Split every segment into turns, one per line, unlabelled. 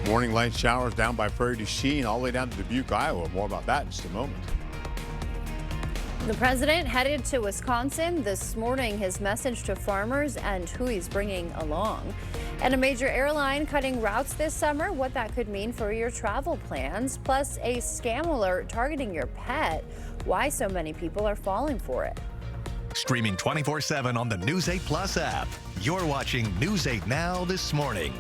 Morning light showers down by Prairie du Chien all the way down to Dubuque, Iowa. More about that in just a moment.
The president headed to Wisconsin this morning. His message to farmers and who he's bringing along. And a major airline cutting routes this summer, what that could mean for your travel plans. Plus a scam alert targeting your pet. Why so many people are falling for it.
Streaming 24/7 on the News 8 Plus app. You're watching News 8 Now this morning.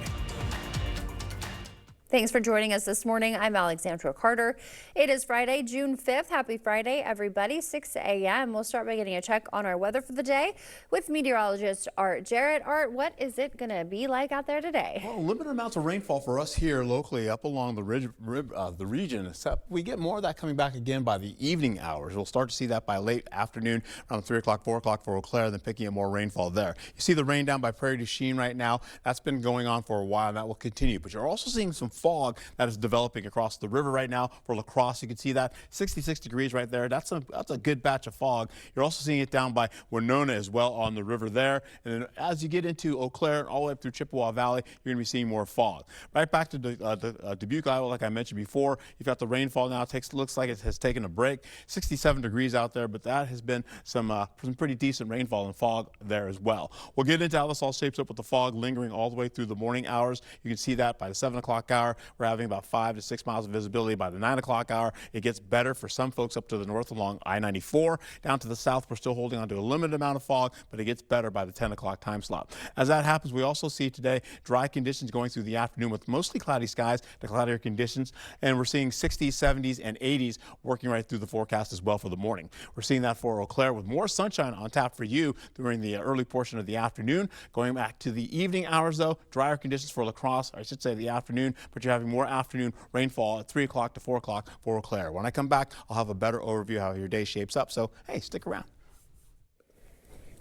Thanks for joining us this morning. I'm Alexandra Carter. It is Friday, June 5th. Happy Friday, everybody. 6 a.m. We'll start by getting a check on our weather for the day with meteorologist Art Jarrett. Art, what is it going to be like out there today?
Well, limited amounts of rainfall for us here locally up along the region, except we get more of that coming back again by the evening hours. We'll start to see that by late afternoon, around 3 o'clock, 4 o'clock for Eau Claire, then picking up more rainfall there. You see the rain down by Prairie du Chien right now. That's been going on for a while, and that will continue. But you're also seeing some fog that is developing across the river right now. For La Crosse, you can see that 66 degrees right there. That's a good batch of fog. You're also seeing it down by Winona as well on the river there. And then as you get into Eau Claire and all the way up through Chippewa Valley, you're going to be seeing more fog. Right back to Dubuque, Iowa, like I mentioned before, you've got the rainfall now. Looks like it has taken a break. 67 degrees out there, but that has been some pretty decent rainfall and fog there as well. We'll get into how this all shapes up with the fog lingering all the way through the morning hours. You can see that by the 7 o'clock hour. We're having about 5 to 6 miles of visibility. By the 9 o'clock hour, it gets better for some folks up to the north along I-94. Down to the south, we're still holding on to a limited amount of fog, but it gets better by the 10 o'clock time slot. As that happens, we also see today dry conditions going through the afternoon with mostly cloudy skies to cloudier conditions, and we're seeing 60s, 70s, and 80s working right through the forecast as well for the morning. We're seeing that for Eau Claire with more sunshine on tap for you during the early portion of the afternoon. Going back to the evening hours, though, drier conditions for La Crosse, or I should say the afternoon, but you're having more afternoon rainfall at 3 o'clock to 4 o'clock for Eau Claire. When I come back, I'll have a better overview of how your day shapes up. So, hey, stick around.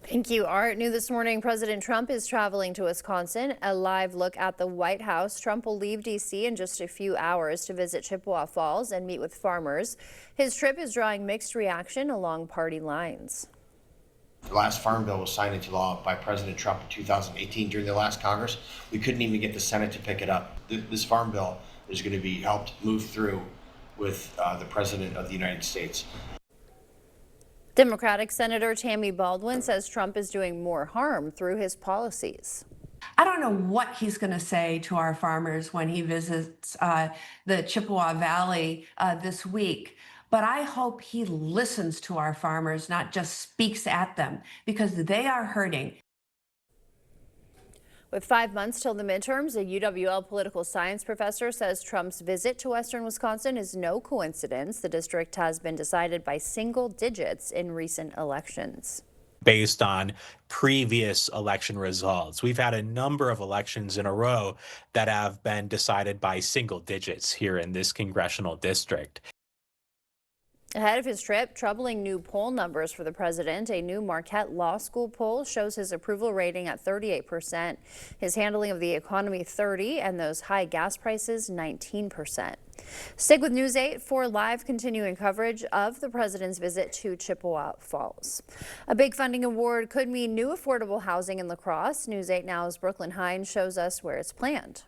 Thank you, Art. New this morning, President Trump is traveling to Wisconsin. A live look at the White House. Trump will leave D.C. in just a few hours to visit Chippewa Falls and meet with farmers. His trip is drawing mixed reaction along party lines.
The last farm bill was signed into law by President Trump in 2018 during the last Congress. We couldn't even get the Senate to pick it up. This farm bill is going to be helped move through with the President of the United States.
Democratic Senator Tammy Baldwin says Trump is doing more harm through his policies.
I don't know what he's going to say to our farmers when he visits the Chippewa Valley this week. But I hope he listens to our farmers, not just speaks at them, because they are hurting.
With 5 months till the midterms, a UWL political science professor says Trump's visit to western Wisconsin is no coincidence. The district has been decided by single digits in recent elections.
Based on previous election results, we've had a number of elections in a row that have been decided by single digits here in this congressional district.
Ahead of his trip, troubling new poll numbers for the president. A new Marquette Law School poll shows his approval rating at 38%, his handling of the economy 30%, and those high gas prices 19%. Stick with News 8 for live continuing coverage of the president's visit to Chippewa Falls. A big funding award could mean new affordable housing in La Crosse. News 8 Now's Brooklyn Hines shows us where it's planned.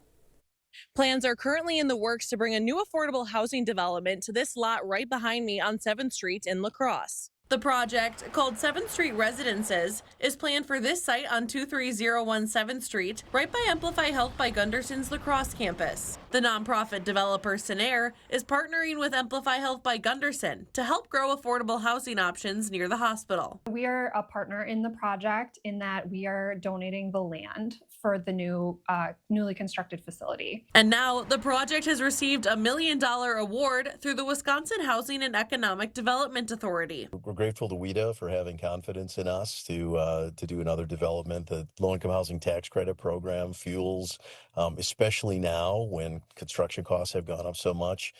Plans are currently in the works to bring a new affordable housing development to this lot right behind me on 7th Street in La Crosse. The project, called 7th Street Residences, is planned for this site on 23017 7th Street, right by Amplify Health by Gunderson's La Crosse campus. The nonprofit developer Sinair is partnering with Amplify Health by Gunderson to help grow affordable housing options near the hospital.
We are a partner in the project in that we are donating the land for the new newly constructed facility.
And now the project has received a $1 million award through the Wisconsin Housing and Economic Development Authority.
We're grateful to WIDA for having confidence in us to do another development. The low-income housing tax credit program fuels, especially now when construction costs have gone up so much,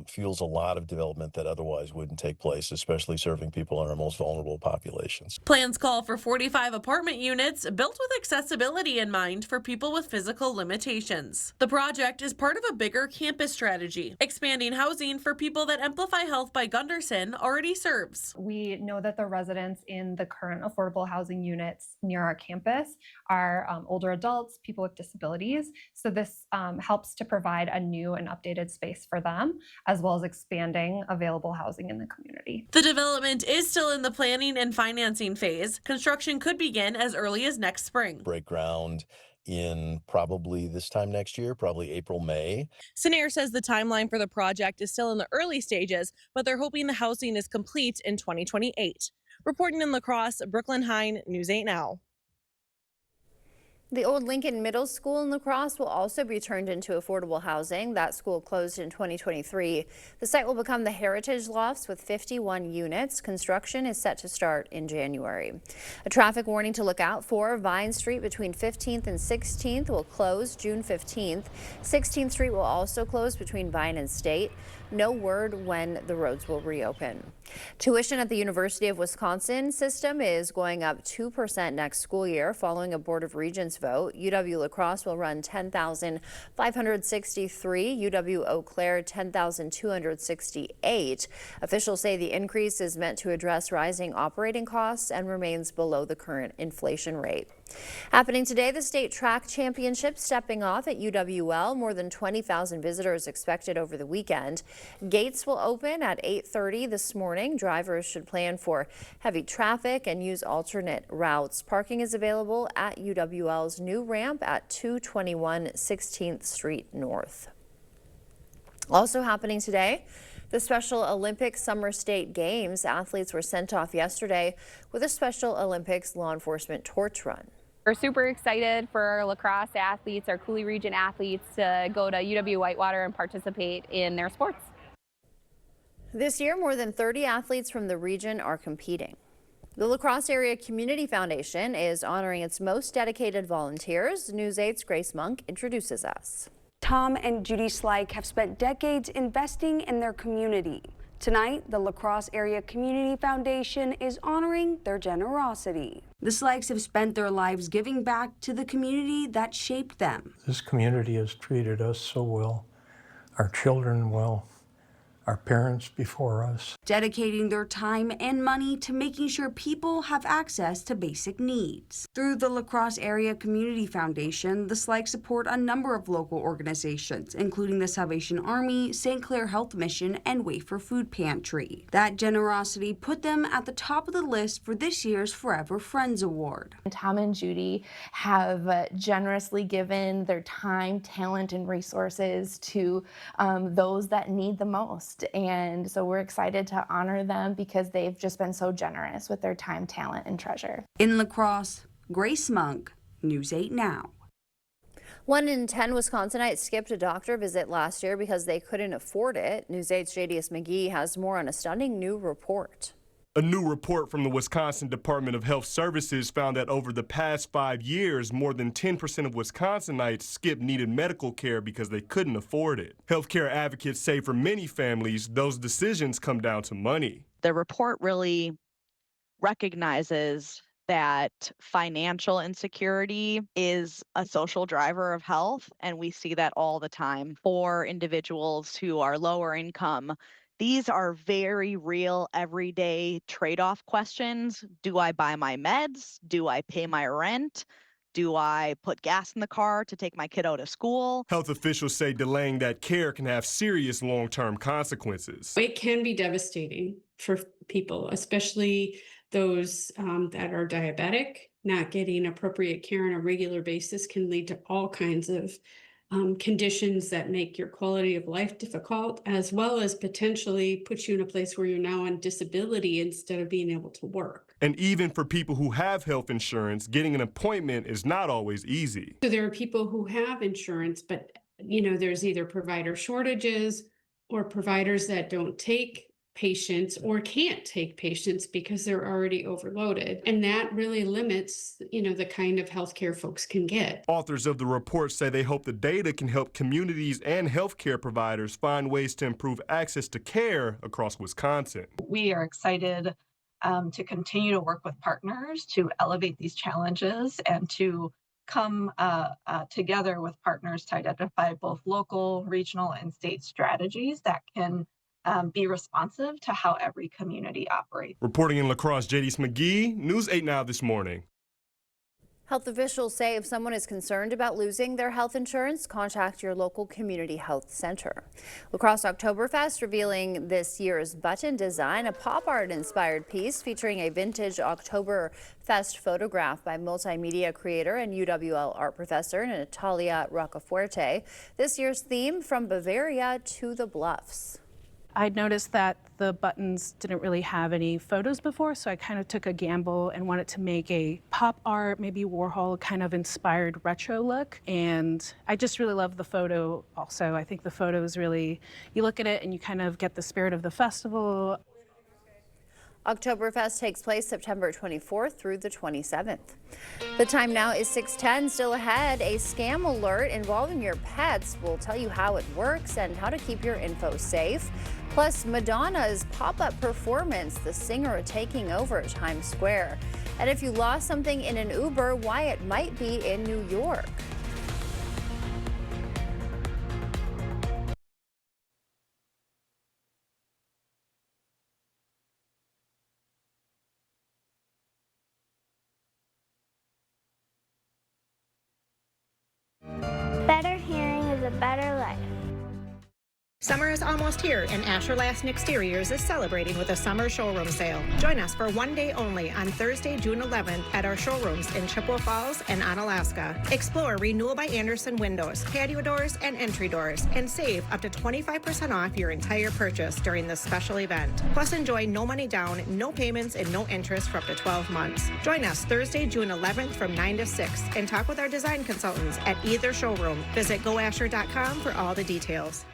fuels a lot of development that otherwise wouldn't take place, especially serving people in our most vulnerable populations.
Plans call for 45 apartment units built with accessibility in mind for people with physical limitations. The project is part of a bigger campus strategy, expanding housing for people that Amplify Health by Gunderson already serves.
We know that the residents in the current affordable housing units near our campus are older adults, people with disabilities. So this helps to provide a new and updated space for them, as well as expanding available housing in the community.
The development is still in the planning and financing phase. Construction could begin as early as next spring.
Break ground in probably this time next year, probably April, May.
Sinair says the timeline for the project is still in the early stages, but they're hoping the housing is complete in 2028. Reporting in La Crosse, Brooklyn Hine, News 8 Now.
The old Lincoln Middle School in La Crosse will also be turned into affordable housing. That school closed in 2023. The site will become the Heritage Lofts with 51 units. Construction is set to start in January. A traffic warning to look out for. Vine Street between 15th and 16th will close June 15th. 16th Street will also close between Vine and State. No word when the roads will reopen. Tuition at the University of Wisconsin system is going up 2% next school year following a Board of Regents vote. UW La Crosse will run $10,563, UW Eau Claire $10,268. Officials say the increase is meant to address rising operating costs and remains below the current inflation rate. Happening today, the state track championship stepping off at UWL. More than 20,000 visitors expected over the weekend. Gates will open at 8:30 this morning. Drivers should plan for heavy traffic and use alternate routes. Parking is available at UWL's new ramp at 221 16th Street North. Also happening today, the Special Olympics Summer State Games. Athletes were sent off yesterday with a Special Olympics law enforcement torch run.
We're super excited for our La Crosse athletes, our Cooley Region athletes, to go to UW Whitewater and participate in their sports.
This year, more than 30 athletes from the region are competing. The La Crosse Area Community Foundation is honoring its most dedicated volunteers. News 8's Grace Monk introduces us.
Tom and Judy Slike have spent decades investing in their community. Tonight, the La Crosse Area Community Foundation is honoring their generosity. The Slikes have spent their lives giving back to the community that shaped them.
This community has treated us so well, our children well, our parents before us.
Dedicating their time and money to making sure people have access to basic needs. Through the La Crosse Area Community Foundation, the Slikes support a number of local organizations, including the Salvation Army, St. Clair Health Mission, and Wafer Food Pantry. That generosity put them at the top of the list for this year's Forever Friends Award.
Tom and Judy have generously given their time, talent, and resources to those that need the most. And so we're excited to honor them because they've just been so generous with their time, talent, and treasure.
In La Crosse, Grace Monk, News 8 Now.
1 in 10 Wisconsinites skipped a doctor visit last year because they couldn't afford it. News 8's JDS McGee has more on a stunning new report.
A new report from the Wisconsin Department of Health Services found that over the past 5 years, more than 10% of Wisconsinites skipped needed medical care because they couldn't afford it. Healthcare advocates say for many families, those decisions come down to money.
The report really recognizes that financial insecurity is a social driver of health, and we see that all the time for individuals who are lower income. These are very real, everyday trade-off questions. Do I buy my meds? Do I pay my rent? Do I put gas in the car to take my kiddo to school?
Health officials say delaying that care can have serious long-term consequences.
It can be devastating for people, especially those that are diabetic. Not getting appropriate care on a regular basis can lead to all kinds of conditions that make your quality of life difficult, as well as potentially put you in a place where you're now on disability instead of being able to work.
And even for people who have health insurance, getting an appointment is not always easy.
So there are people who have insurance, but there's either provider shortages or providers that don't take patients or can't take patients because they're already overloaded. And that really limits, the kind of healthcare folks can get.
Authors of the report say they hope the data can help communities and healthcare providers find ways to improve access to care across Wisconsin.
We are excited to continue to work with partners to elevate these challenges and to come together with partners to identify both local, regional, and state strategies that can be responsive to how every community operates.
Reporting in La Crosse, Jadis McGee, News 8 Now this morning.
Health officials say if someone is concerned about losing their health insurance, contact your local community health center. La Crosse Oktoberfest revealing this year's button design, a pop art inspired piece featuring a vintage Oktoberfest photograph by multimedia creator and UWL art professor Natalia Roccafuerte. This year's theme, from Bavaria to the Bluffs.
I'd noticed that the buttons didn't really have any photos before, so I kind of took a gamble and wanted to make a pop art, maybe Warhol kind of inspired retro look. And I just really love the photo also. I think the photo is really, you look at it and you kind of get the spirit of the festival.
Oktoberfest takes place September 24th through the 27th. The time now is 6:10. Still ahead, a scam alert involving your pets. We'll tell you how it works and how to keep your info safe. Plus, Madonna's pop-up performance, the singer taking over Times Square. And if you lost something in an Uber, why it might be in New York.
Better hearing is a better life.
Summer is almost here, and Asher Lassen Exteriors is celebrating with a summer showroom sale. Join us for one day only on Thursday, June 11th at our showrooms in Chippewa Falls and Onalaska. Explore Renewal by Andersen windows, patio doors, and entry doors, and save up to 25% off your entire purchase during this special event. Plus, enjoy no money down, no payments, and no interest for up to 12 months. Join us Thursday, June 11th from 9 to 6 and talk with our design consultants at either showroom. Visit goasher.com for all the details.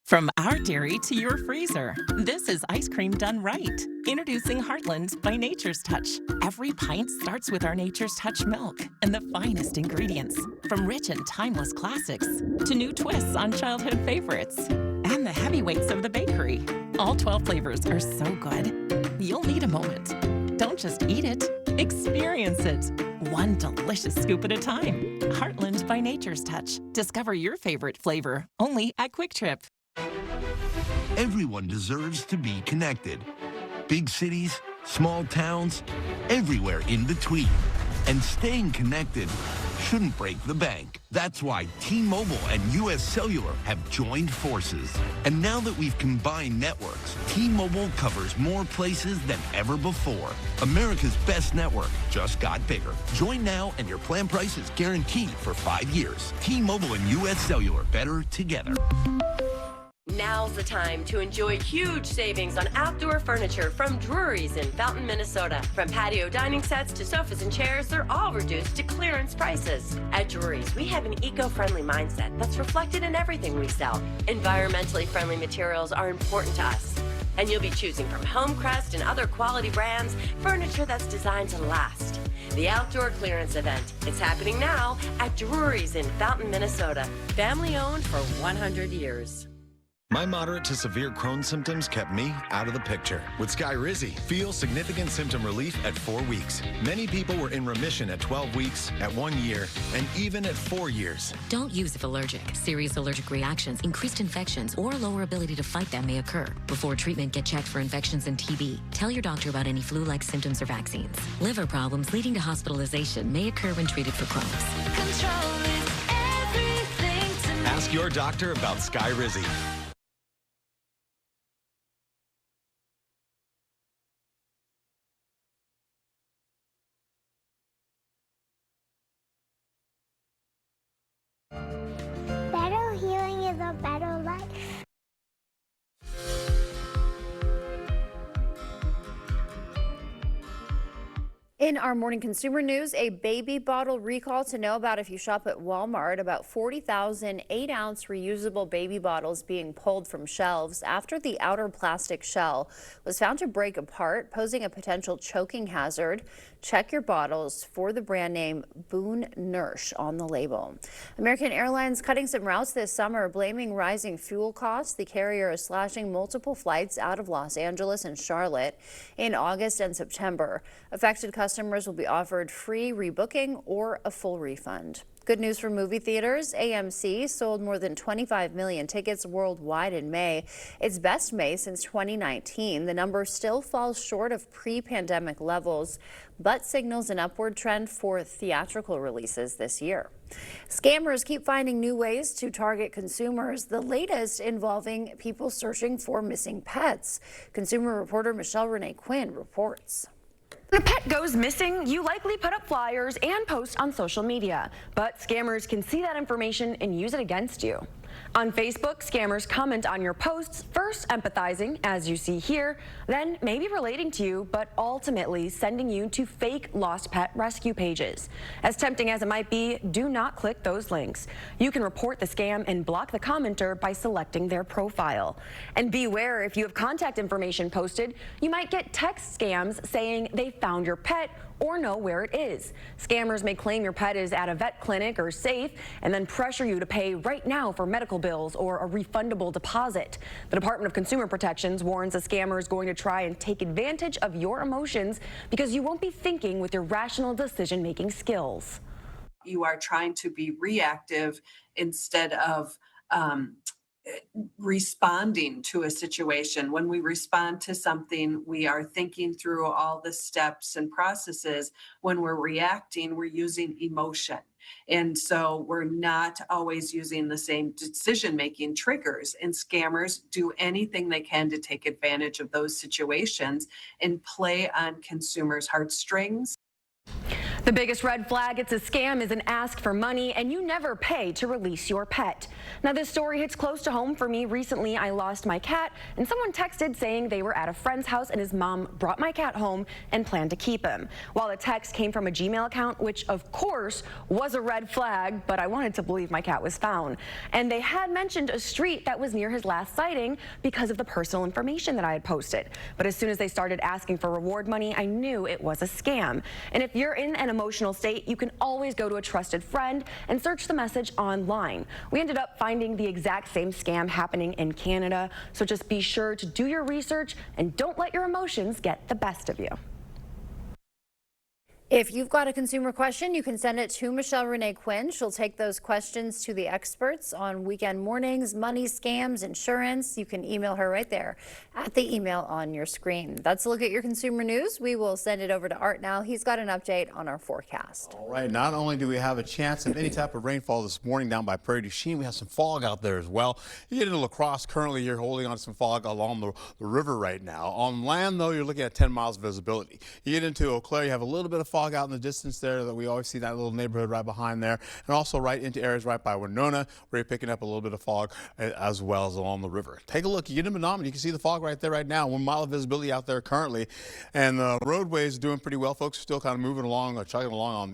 From our dairy to your freezer, this is ice cream done right. Introducing Heartland by Nature's Touch. Every pint starts with our Nature's Touch milk and the finest ingredients, from rich and timeless classics to new twists on childhood favorites and the heavyweights of the bakery. All 12 flavors are so good, you'll need a moment. Don't just eat it, experience it. One delicious scoop at a time. Heartland by Nature's Touch. Discover your favorite flavor only at Quick Trip.
Everyone deserves to be connected. Big cities, small towns, everywhere in between. And staying connected shouldn't break the bank. That's why T-Mobile and US Cellular have joined forces. And now that we've combined networks, T-Mobile covers more places than ever before. America's best network just got bigger. Join now and your plan price is guaranteed for 5 years. T-Mobile and US Cellular, better together.
Now's the time to enjoy huge savings on outdoor furniture from Drury's in Fountain, Minnesota. From patio dining sets to sofas and chairs, they're all reduced to clearance prices. At Drury's, we have an eco-friendly mindset that's reflected in everything we sell. Environmentally friendly materials are important to us. And you'll be choosing from Homecrest and other quality brands, furniture that's designed to last. The Outdoor Clearance Event. It's happening now at Drury's in Fountain, Minnesota. Family owned for 100 years.
My moderate to severe Crohn's symptoms kept me out of the picture. With Skyrizi, feel significant symptom relief at 4 weeks. Many people were in remission at 12 weeks, at 1 year, and even at 4 years.
Don't use if allergic. Serious allergic reactions, increased infections, or lower ability to fight them may occur. Before treatment, get checked for infections and TB. Tell your doctor about any flu-like symptoms or vaccines. Liver problems leading to hospitalization may occur when treated for Crohn's.
Control is everything to me.
Ask your doctor about Skyrizi.
Better healing is a better life.
In our morning consumer news, a baby bottle recall to know about if you shop at Walmart. About 40,000 8-ounce reusable baby bottles being pulled from shelves after the outer plastic shell was found to break apart, posing a potential choking hazard. Check your bottles for the brand name Boone Nurse on the label. American Airlines cutting some routes this summer, blaming rising fuel costs. The carrier is slashing multiple flights out of Los Angeles and Charlotte in August and September. Affected customers will be offered free rebooking or a full refund. Good news for movie theaters. AMC sold more than 25 million tickets worldwide in May. Its best May since 2019. The number still falls short of pre-pandemic levels, but signals an upward trend for theatrical releases this year. Scammers keep finding new ways to target consumers, the latest involving people searching for missing pets. Consumer reporter Michelle Renee Quinn reports.
When a pet goes missing, you likely put up flyers and post on social media, but scammers can see that information and use it against you. On Facebook, scammers comment on your posts, first empathizing, as you see here, then maybe relating to you, but ultimately sending you to fake lost pet rescue pages. As tempting as it might be, do not click those links. You can report the scam and block the commenter by selecting their profile. And beware, if you have contact information posted, you might get text scams saying they found your pet or know where it is. Scammers may claim your pet is at a vet clinic or safe and then pressure you to pay right now for medical bills or a refundable deposit. The Department of Consumer Protections warns a scammer is going to try and take advantage of your emotions because you won't be thinking with your rational decision-making skills.
You are trying to be reactive instead of responding to a situation. When we respond to something, we are thinking through all the steps and processes. When we're reacting, we're using emotion. And so we're not always using the same decision-making triggers. And scammers do anything they can to take advantage of those situations and play on consumers' heartstrings.
The biggest red flag it's a scam is an ask for money and you never pay to release your pet. Now this story hits close to home for me. Recently I lost my cat and someone texted saying they were at a friend's house and his mom brought my cat home and planned to keep him. While the text came from a Gmail account, which of course was a red flag, but I wanted to believe my cat was found. And they had mentioned a street that was near his last sighting because of the personal information that I had posted. But as soon as they started asking for reward money, I knew it was a scam. And if you're in an emotional state, you can always go to a trusted friend and search the message online. We ended up finding the exact same scam happening in Canada, so just be sure to do your research and don't let your emotions get the best of you.
If you've got a consumer question, you can send it to Michelle Renee Quinn. She'll take those questions to the experts on weekend mornings, money scams, insurance. You can email her right there at the email on your screen. That's a look at your consumer news. We will send it over to Art now. He's got an update on our forecast.
All right, not only do we have a chance of any type of rainfall this morning down by Prairie du Chien, we have some fog out there as well. You get into La Crosse, currently you're holding on to some fog along the river right now. On land, though, you're looking at 10 miles visibility. You get into Eau Claire, you have a little bit of fog out in the distance there that we always see that little neighborhood right behind there, and also right into areas right by Winona where you're picking up a little bit of fog as well as along the river. Take a look, you get a manometer, you can see the fog right there right now, 1 mile of visibility out there currently, and the roadway is doing pretty well. Folks are still kind of moving along or chugging along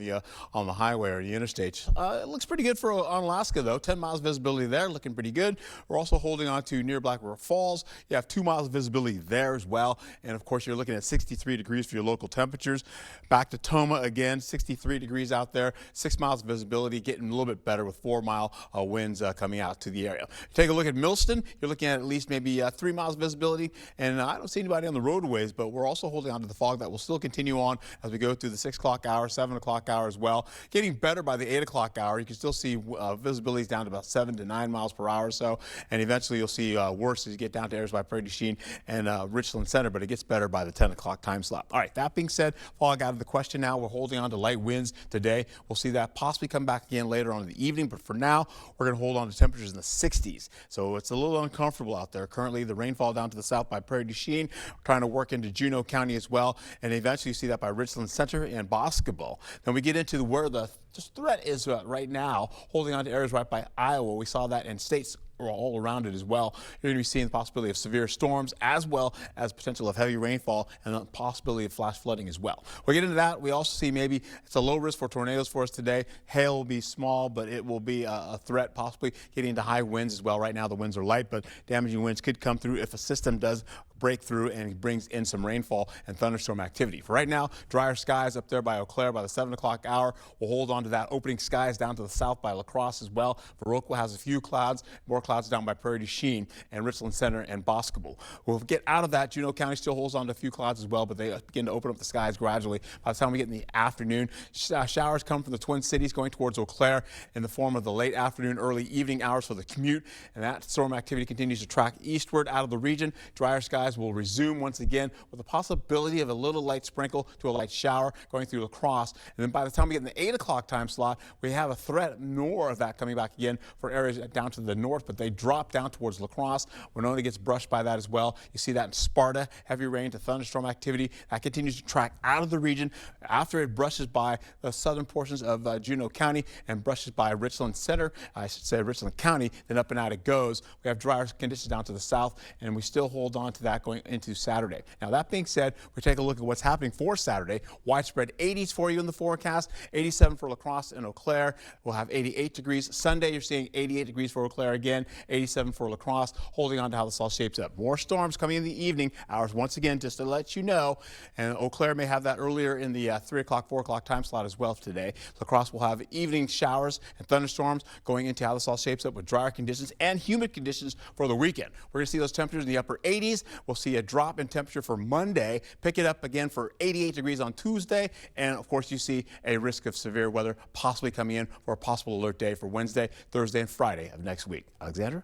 on the highway or the interstate. It looks pretty good for on Alaska though. 10 miles visibility there, looking pretty good. We're also holding on to near Black River Falls. You have 2 miles of visibility there as well, and of course you're looking at 63 degrees for your local temperatures. Back to Toma again, 63 degrees out there, 6 miles of visibility, getting a little bit better with 4-mile winds coming out to the area. Take a look at Millston. You're looking at least maybe 3 miles visibility, and I don't see anybody on the roadways, but we're also holding on to the fog that will still continue on as we go through the 6 o'clock hour, 7 o'clock hour as well. Getting better by the 8 o'clock hour. You can still see visibilities down to about 7 to 9 miles per hour or so, and eventually you'll see worse as you get down to areas by Prairie du Chien and Richland Center, but it gets better by the 10 o'clock time slot. All right, that being said, fog out of the question now. We're holding on to light winds today. We'll see that possibly come back again later on in the evening, but for now, we're going to hold on to temperatures in the 60s. So it's a little uncomfortable out there. Currently, the rainfall down to the south by Prairie du Chien, trying to work into Juneau County as well, and eventually you see that by Richland Center and Boscobel. Then we get into where the threat is right now, holding on to areas right by Iowa. We saw that in states all around it as well. You're going to be seeing the possibility of severe storms as well as potential of heavy rainfall and the possibility of flash flooding as well. We'll get into that. We also see maybe it's a low risk for tornadoes for us today. Hail will be small, but it will be a threat, possibly getting into high winds as well. Right now the winds are light, but damaging winds could come through if a system does break through and brings in some rainfall and thunderstorm activity. For right now, drier skies up there by Eau Claire by the 7 o'clock hour. We'll hold on to that. Opening skies down to the south by La Crosse as well. Viroqua has a few clouds, more clouds down by Prairie du Chien and Richland Center and Boscobel. We'll get out of that. Juneau County still holds on to a few clouds as well, but they begin to open up the skies gradually. By the time we get in the afternoon, showers come from the Twin Cities going towards Eau Claire in the form of the late afternoon, early evening hours for the commute, and that storm activity continues to track eastward out of the region. Drier skies will resume once again with the possibility of a little light sprinkle to a light shower going through La Crosse. And then by the time we get in the 8 o'clock time slot, we have a threat more of that coming back again for areas down to the north, but they drop down towards La Crosse. Winona gets brushed by that as well. You see that in Sparta, heavy rain to thunderstorm activity. That continues to track out of the region after it brushes by the southern portions of Juneau County and brushes by Richland Center, I should say Richland County, then up and out it goes. We have drier conditions down to the south, and we still hold on to that going into Saturday. Now, that being said, we take a look at what's happening for Saturday. Widespread 80s for you in the forecast, 87 for La Crosse and Eau Claire. We'll have 88 degrees. Sunday, you're seeing 88 degrees for Eau Claire again, 87 for La Crosse, holding on to how this all shapes up. More storms coming in the evening hours once again, just to let you know. And Eau Claire may have that earlier in the 3 o'clock, 4 o'clock time slot as well today. La Crosse will have evening showers and thunderstorms going into how this all shapes up with drier conditions and humid conditions for the weekend. We're going to see those temperatures in the upper 80s. We'll see a drop in temperature for Monday, pick it up again for 88 degrees on Tuesday, and of course you see a risk of severe weather possibly coming in for a possible alert day for Wednesday, Thursday, and Friday of next week. Alexandra?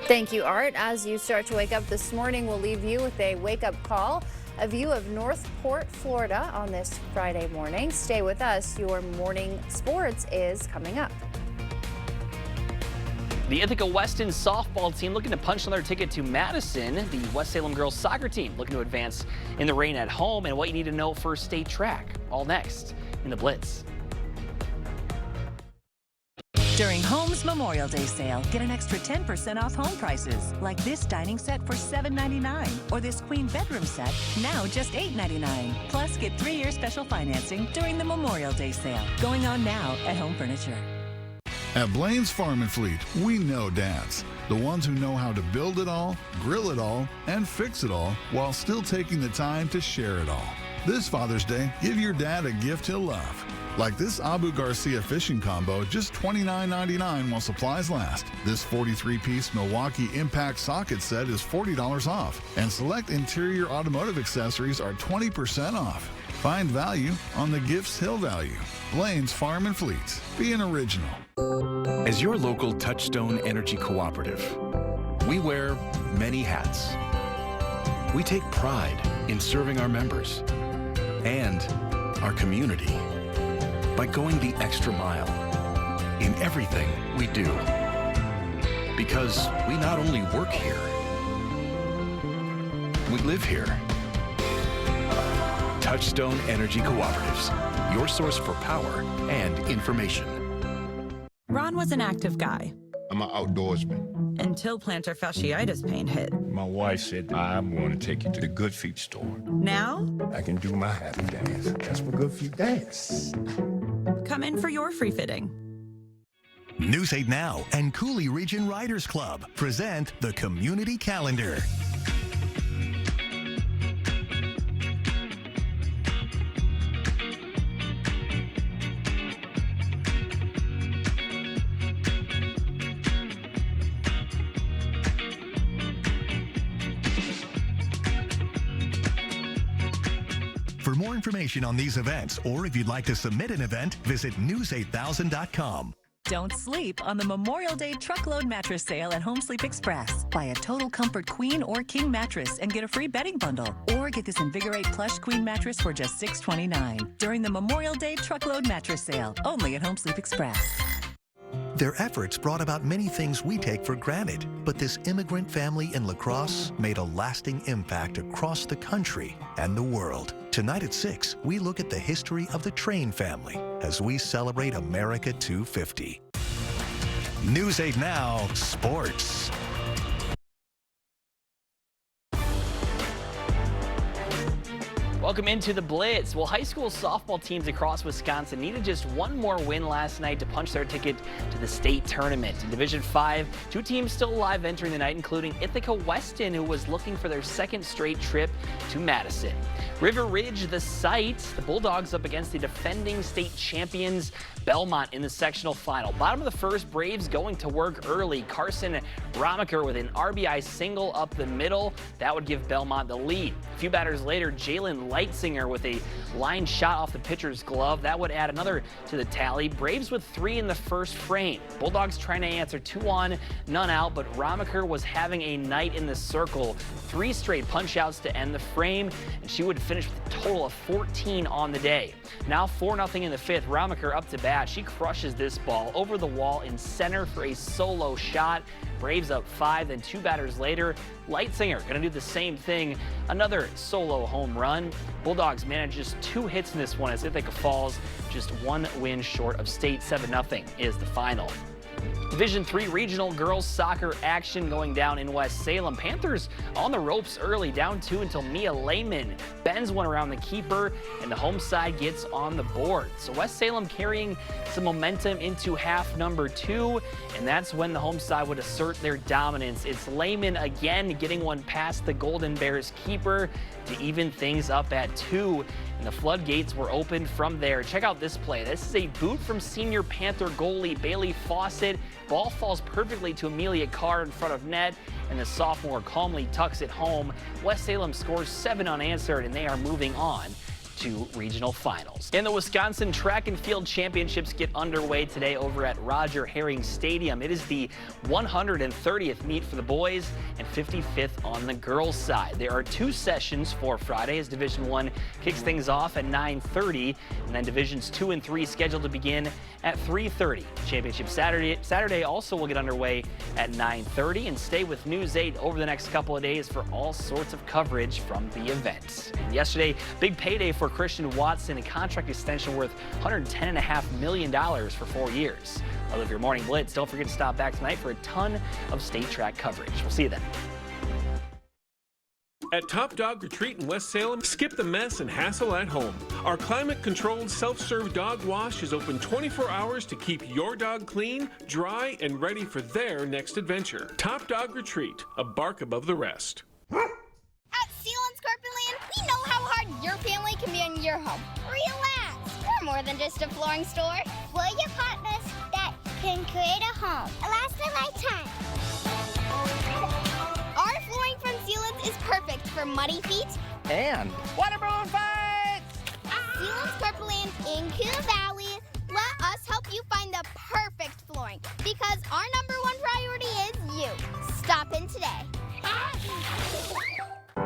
Thank you, Art. As you start to wake up this morning, we'll leave you with a wake-up call, a view of Northport, Florida on this Friday morning. Stay with us. Your morning sports is coming up.
The Ithaca Weston softball team looking to punch another ticket to Madison. The West Salem girls soccer team looking to advance in the rain at home, and what you need to know for state track. All next in the Blitz.
During Home's Memorial Day sale, get an extra 10% off home prices, like this dining set for $7.99 or this queen bedroom set, now just $8.99. Plus, get 3-year special financing during the Memorial Day sale, going on now at Home Furniture.
At Blaine's Farm and Fleet, we know dads. The ones who know how to build it all, grill it all, and fix it all while still taking the time to share it all. This Father's Day, give your dad a gift he'll love. Like this Abu Garcia fishing combo, just $29.99 while supplies last. This 43-piece Milwaukee Impact socket set is $40 off. And select interior automotive accessories are 20% off. Find value on the gifts he'll value. Blaine's Farm and Fleet. Be an original.
As your local Touchstone Energy Cooperative, we wear many hats. We take pride in serving our members and our community by going the extra mile in everything we do. Because we not only work here, we live here. Touchstone Energy Cooperatives, your source for power and information.
Ron was an active guy.
I'm an outdoorsman.
Until plantar fasciitis pain hit.
My wife said, I'm going to take you to the Good Feet store.
Now?
I can do my happy dance. That's what Good Feet dance.
Come in for your free fitting.
News 8 Now and Cooley Region Riders Club present the Community Calendar. For more information on these events, or if you'd like to submit an event, visit news8000.com.
Don't sleep on the Memorial Day truckload mattress sale at Home Sleep Express. Buy a Total Comfort Queen or King mattress and get a free bedding bundle. Or get this Invigorate Plush Queen mattress for just $6.29 during the Memorial Day truckload mattress sale, only at Home Sleep Express.
Their efforts brought about many things we take for granted, but this immigrant family in La Crosse made a lasting impact across the country and the world. Tonight at 6, we look at the history of the Train family as we celebrate America 250. News 8 Now Sports.
Welcome into the Blitz. Well, high school softball teams across Wisconsin needed just one more win last night to punch their ticket to the state tournament. In Division 5, 2 teams still alive entering the night, including Ithaca Weston, who was looking for their second straight trip to Madison. River Ridge, the site, the Bulldogs up against the defending state champions Belmont in the sectional final. Bottom of the first, Braves going to work early. Carson Romaker with an RBI single up the middle. That would give Belmont the lead. A few batters later, Jalen Leitzinger with a line shot off the pitcher's glove. That would add another to the tally. Braves with 3 in the first frame. Bulldogs trying to answer 2 on, none out, but Romaker was having a night in the circle. 3 straight punch outs to end the frame, and she would finish with a total of 14 on the day. Now 4-0 in the 5th. Romaker up to bat. She crushes this ball over the wall in center for a solo shot. Braves up 5, then 2 batters later, Leitzinger going to do the same thing. Another solo home run. Bulldogs manage just 2 hits in this one as Ithaca falls just 1 win short of state. 7-0 is the final. Division 3 regional girls soccer action going down in West Salem. Panthers on the ropes early, down 2 until Mia Lehman bends one around the keeper, and the home side gets on the board. So West Salem carrying some momentum into half number 2, and that's when the home side would assert their dominance. It's Lehman again getting one past the Golden Bears keeper to even things up at 2. And the floodgates were opened from there. Check out this play. This is a boot from senior Panther goalie Bailey Fawcett. Ball falls perfectly to Amelia Carr in front of net, and the sophomore calmly tucks it home. West Salem scores 7 unanswered, and they are moving on to regional finals. And the Wisconsin Track and Field Championships get underway today over at Roger Herring Stadium. It is the 130th meet for the boys and 55th on the girls' side. There are 2 sessions for Friday as Division 1 kicks things off at 9:30, and then Divisions 2 and 3 scheduled to begin at 3:30. Championship Saturday also will get underway at 9:30, and stay with News 8 over the next couple of days for all sorts of coverage from the event. And yesterday, big payday for Christian Watson, a contract extension worth $110.5 million for 4 years. I love your morning blitz. Don't forget to stop back tonight for a ton of state track coverage. We'll see you then.
At Top Dog Retreat in West Salem, skip the mess and hassle at home. Our climate-controlled self-serve dog wash is open 24 hours to keep your dog clean, dry, and ready for their next adventure. Top Dog Retreat, a bark above the rest.
At Seal and Scorpionland, we know how hard your family can be in your home. Relax! We're more than just a flooring store.
We're your partners that can create a home. It lasts a lifetime.
Our flooring from Sealands is perfect for muddy feet
and waterborne fights.
Seal and Scorpionland in Coon Valley, let us help you find the perfect flooring because our #1 priority is you. Stop in today.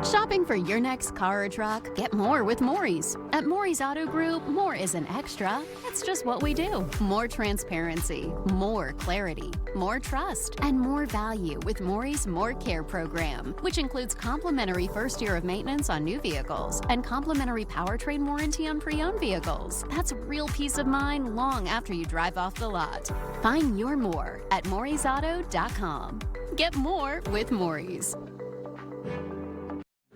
Shopping for your next car or truck? Get more with Maury's. At Maury's Auto Group, more isn't extra. It's just what we do. More transparency, more clarity, more trust, and more value with Maury's More Care program, which includes complimentary first year of maintenance on new vehicles and complimentary powertrain warranty on pre-owned vehicles. That's real peace of mind long after you drive off the lot. Find your more at Maury'sAuto.com. Get more with Maury's.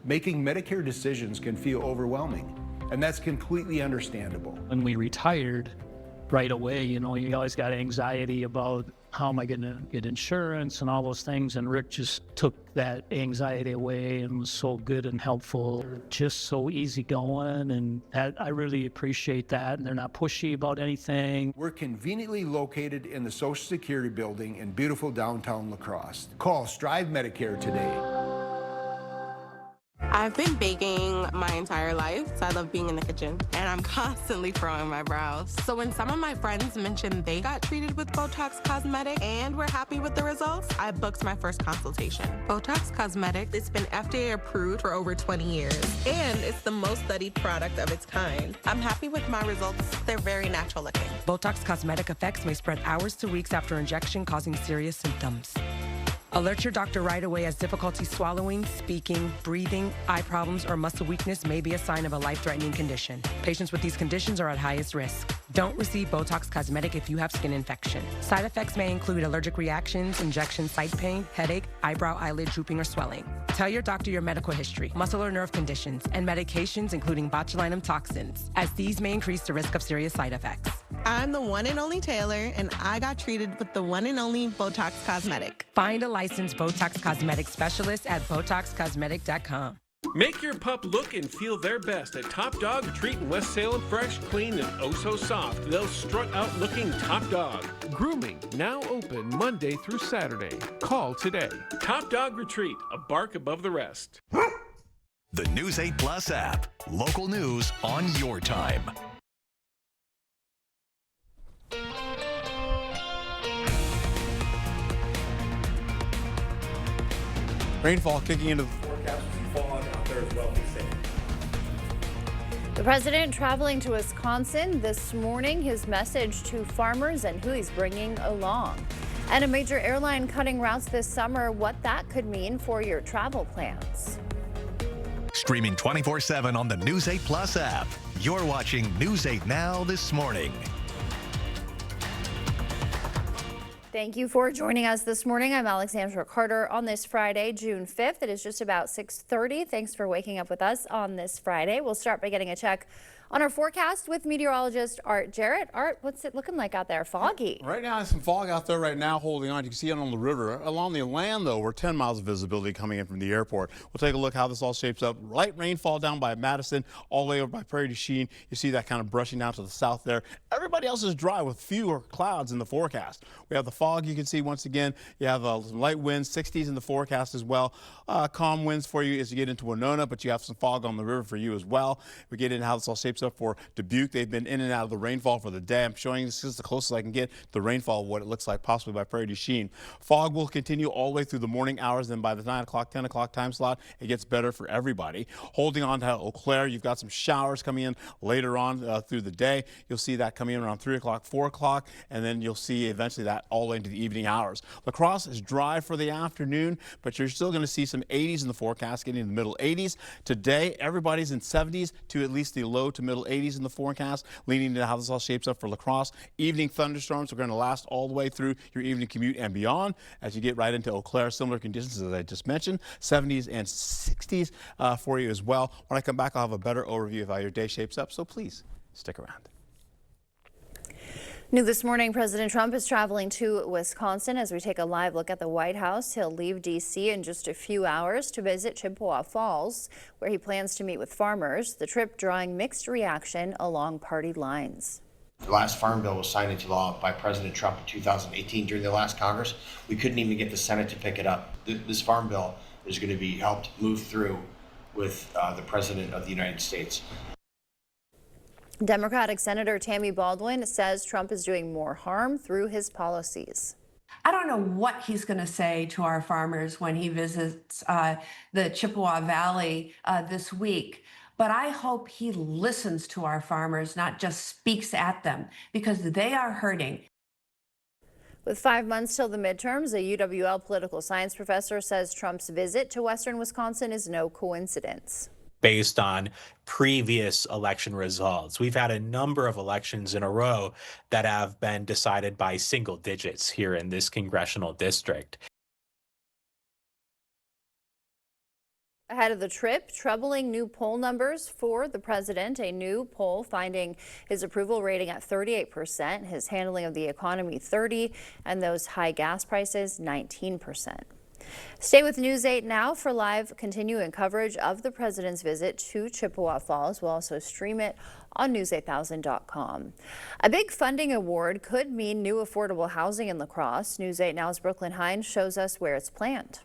Making Medicare decisions can feel overwhelming, and that's completely understandable.
When we retired, right away, you always got anxiety about how am I going to get insurance and all those things, and Rick just took that anxiety away and was so good and helpful, just so easygoing, and I really appreciate that, and they're not pushy about anything.
We're conveniently located in the Social Security building in beautiful downtown La Crosse. Call Strive Medicare today.
I've been baking my entire life, so I love being in the kitchen, and I'm constantly throwing my brows. So when some of my friends mentioned they got treated with Botox Cosmetic and were happy with the results, I booked my first consultation. Botox Cosmetic, it's been FDA approved for over 20 years, and it's the most studied product of its kind. I'm happy with my results. They're very natural looking.
Botox Cosmetic effects may spread hours to weeks after injection, causing serious symptoms.
Alert your doctor right away as difficulty swallowing, speaking, breathing, eye problems, or muscle weakness may be a sign of a life-threatening condition. Patients with these conditions are at highest risk. Don't receive Botox Cosmetic if you have skin infection. Side effects may include allergic reactions, injection site pain, headache, eyebrow, eyelid drooping, or swelling. Tell your doctor your medical history, muscle or nerve conditions, and medications including botulinum toxins, as these may increase the risk of serious side effects.
I'm the one and only Taylor, and I got treated with the one and only Botox Cosmetic.
Find a licensed Botox Cosmetic specialist at BotoxCosmetic.com.
Make your pup look and feel their best at Top Dog Treat in West Salem. Fresh, clean, and oh so soft. They'll strut out looking top dog. Grooming now open Monday through Saturday. Call today. Top Dog Retreat, a bark above the rest.
The News 8 Plus app. Local news on your time.
Rainfall kicking into the forecast. Falling out there as well. Be safe.
The president traveling to Wisconsin this morning, his message to farmers and who he's bringing along. And a major airline cutting routes this summer, what that could mean for your travel plans.
Streaming 24/7 on the News 8 Plus app. You're watching News 8 Now this morning.
Thank you for joining us this morning. I'm Alexandra Carter on this Friday, June 5th. It is just about 6:30. Thanks for waking up with us on this Friday. We'll start by getting a check on our forecast with meteorologist Art Jarrett. Art, what's it looking like out there? Foggy.
Right now, there's some fog out there right now holding on. You can see it on the river. Along the land, though, we're 10 miles of visibility coming in from the airport. We'll take a look how this all shapes up. Light rainfall down by Madison, all the way over by Prairie du Chien. You see that kind of brushing down to the south there. Everybody else is dry with fewer clouds in the forecast. We have the fog you can see once again. You have some light winds, 60s in the forecast as well. Calm winds for you as you get into Winona, but you have some fog on the river for you as well. We get into how this all shapes up for Dubuque. They've been in and out of the rainfall for the day. I'm showing you this is the closest I can get to the rainfall of what it looks like possibly by Prairie du Chien. Fog will continue all the way through the morning hours. Then by the 9 o'clock, 10 o'clock time slot, it gets better for everybody. Holding on to Eau Claire, you've got some showers coming in later on through the day. You'll see that coming in around 3 o'clock, 4 o'clock, and then you'll see eventually that all the way into the evening hours. La Crosse is dry for the afternoon, but you're still going to see some 80s in the forecast, getting in the middle 80s. Today, everybody's in 70s to at least the low to middle 80s in the forecast, leading into how this all shapes up for La Crosse. Evening thunderstorms are going to last all the way through your evening commute and beyond. As you get right into Eau Claire, similar conditions as I just mentioned, 70s and 60s for you as well. When I come back, I'll have a better overview of how your day shapes up, so please stick around.
New this morning, President Trump is traveling to Wisconsin. As we take a live look at the White House, he'll leave D.C. in just a few hours to visit Chippewa Falls, where he plans to meet with farmers. The trip drawing mixed reaction along party lines.
The last farm bill was signed into law by President Trump in 2018 during the last Congress. We couldn't even get the Senate to pick it up. This farm bill is going to be helped move through with the President of the United States.
Democratic Senator Tammy Baldwin says Trump is doing more harm through his policies.
I don't know what he's going to say to our farmers when he visits the Chippewa Valley this week, but I hope he listens to our farmers, not just speaks at them, because they are hurting.
With 5 months till the midterms, a UWL political science professor says Trump's visit to western Wisconsin is no coincidence.
Based on previous election results. We've had a number of elections in a row that have been decided by single digits here in this congressional district.
Ahead of the trip, troubling new poll numbers for the president. A new poll finding his approval rating at 38%, his handling of the economy 30%, and those high gas prices 19%. Stay with News 8 now for live continuing coverage of the president's visit to Chippewa Falls. We'll also stream it on news8000.com. A big funding award could mean new affordable housing in La Crosse. News 8 Now's Brooklyn Hines shows us where it's planned.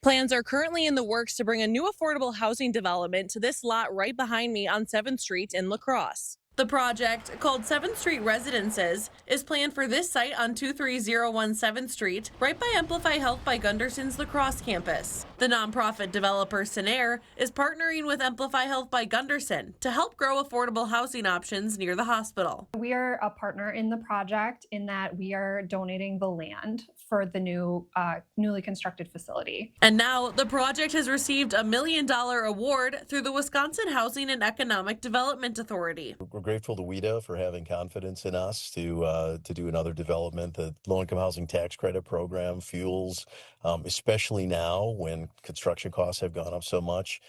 Plans are currently in the works to bring a new affordable housing development to this lot right behind me on 7th Street in La Crosse. The project, called 7th Street Residences, is planned for this site on 23017 7th Street, right by Amplify Health by Gunderson's La Crosse campus. The nonprofit developer Sinair is partnering with Amplify Health by Gunderson to help grow affordable housing options near the hospital.
We are a partner in the project in that we are donating the land for the newly constructed facility.
And now the project has received $1 million award through the Wisconsin Housing and Economic Development Authority.
We're grateful to WIDA for having confidence in us to do another development. The low-income housing tax credit program fuels, especially now when construction costs have gone up so much,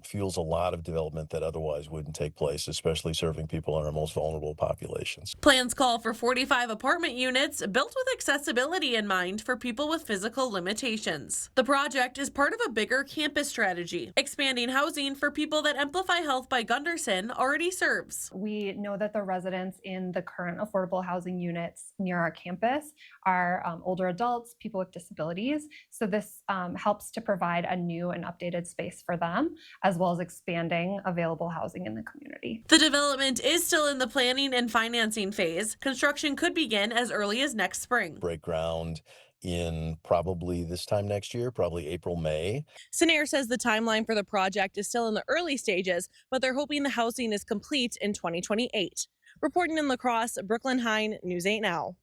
fuels a lot of development that otherwise wouldn't take place, especially serving people in our most vulnerable populations.
Plans call for 45 apartment units built with accessibility in mind for people with physical limitations. The project is part of a bigger campus strategy, expanding housing for people that Amplify Health by Gunderson already serves.
We know that the residents in the current affordable housing units near our campus are older adults, people with disabilities. So this helps to provide a new and updated space for them, as well as expanding available housing in the community.
The development is still in the planning and financing phase. Construction could begin as early as next spring.
Break ground in probably this time next year, probably April, May.
Sinair says the timeline for the project is still in the early stages, but they're hoping the housing is complete in 2028. Reporting in La Crosse, Brooklyn Hine, News 8 Now.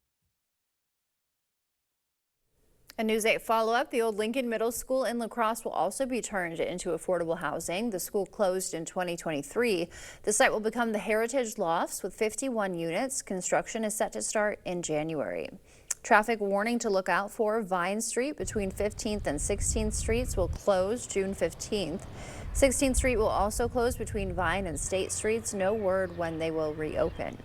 A News 8 follow-up, the old Lincoln Middle School in La Crosse will also be turned into affordable housing. The school closed in 2023. The site will become the Heritage Lofts with 51 units. Construction is set to start in January. Traffic warning to look out for. Vine Street between 15th and 16th Streets will close June 15th. 16th Street will also close between Vine and State Streets. No word when they will reopen.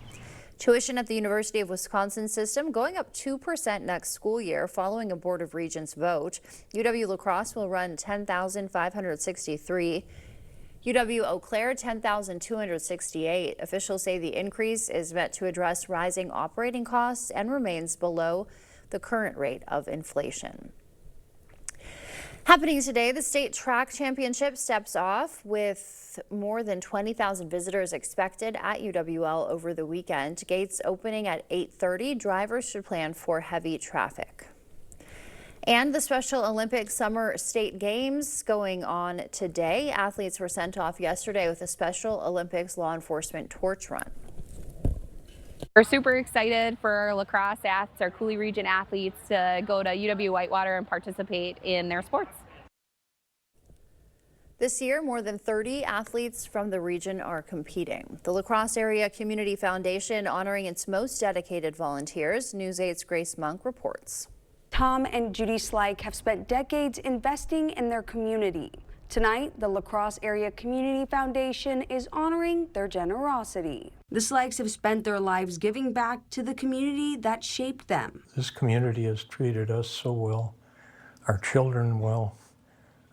Tuition at the University of Wisconsin system going up 2% next school year following a Board of Regents vote. UW-La Crosse will run $10,563. UW-Eau Claire, $10,268. Officials say the increase is meant to address rising operating costs and remains below the current rate of inflation. Happening today, the state track championship steps off with more than 20,000 visitors expected at UWL over the weekend. Gates opening at 8:30. Drivers should plan for heavy traffic. And the Special Olympics Summer State Games going on today. Athletes were sent off yesterday with a Special Olympics law enforcement torch run.
We're super excited for our La Crosse athletes, our Cooley Region athletes, to go to UW-Whitewater and participate in their sports.
This year, more than 30 athletes from the region are competing. The La Crosse Area Community Foundation honoring its most dedicated volunteers. News 8's Grace Monk reports.
Tom and Judy Slyke have spent decades investing in their community. Tonight, the La Crosse Area Community Foundation is honoring their generosity. The Slikes have spent their lives giving back to the community that shaped them.
This community has treated us so well, our children well,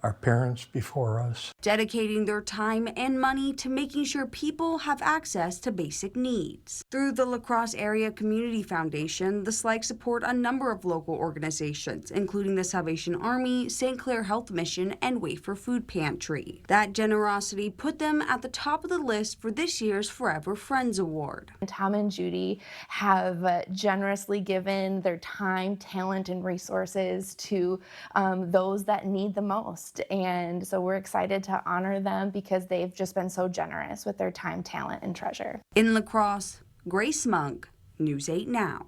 our parents before us.
Dedicating their time and money to making sure people have access to basic needs. Through the La Crosse Area Community Foundation, the Slikes support a number of local organizations, including the Salvation Army, St. Clair Health Mission, and Wafer Food Pantry. That generosity put them at the top of the list for this year's Forever Friends Award.
Tom and Judy have generously given their time, talent, and resources to those that need the most. And so we're excited to honor them because they've just been so generous with their time, talent, and treasure.
In La Crosse, Grace Monk, News 8 Now.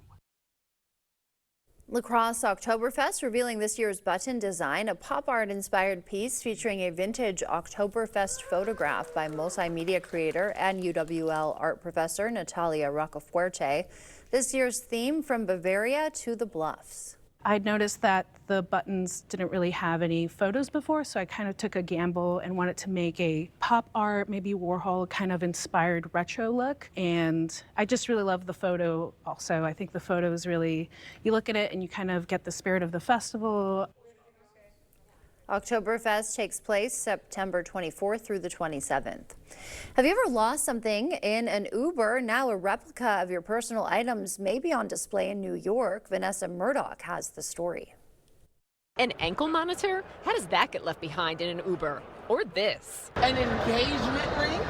La Crosse Oktoberfest revealing this year's button design, a pop art inspired piece featuring a vintage Oktoberfest photograph by multimedia creator and UWL art professor Natalia Rocafuerte. This year's theme, from Bavaria to the Bluffs.
I'd noticed that the buttons didn't really have any photos before, so I kind of took a gamble and wanted to make a pop art, maybe Warhol kind of inspired retro look. And I just really love the photo also. I think the photo is really, you look at it and you kind of get the spirit of the festival.
Oktoberfest takes place September 24th through the 27th. Have you ever lost something in an Uber? Now a replica of your personal items may be on display in New York. Vanessa Murdoch has the story.
An ankle monitor? How does that get left behind in an Uber?
or this.
An engagement ring?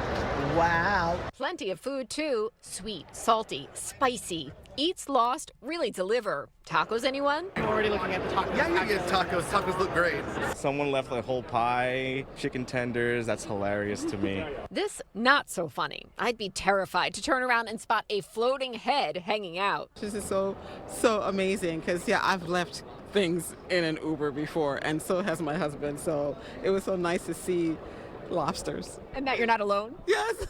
Wow. Plenty of food, too. Sweet, salty, spicy. Eats Lost really deliver. Tacos, anyone?
I'm already looking at the tacos.
Yeah, you get tacos. Tacos look great. Someone left a whole pie, chicken tenders. That's hilarious to me.
This, not so funny. I'd be terrified to turn around and spot a floating head hanging out.
This is so amazing because, yeah, I've left things in an Uber before, and so has my husband. So it was so nice to see lobsters.
And that you're not alone?
Yes.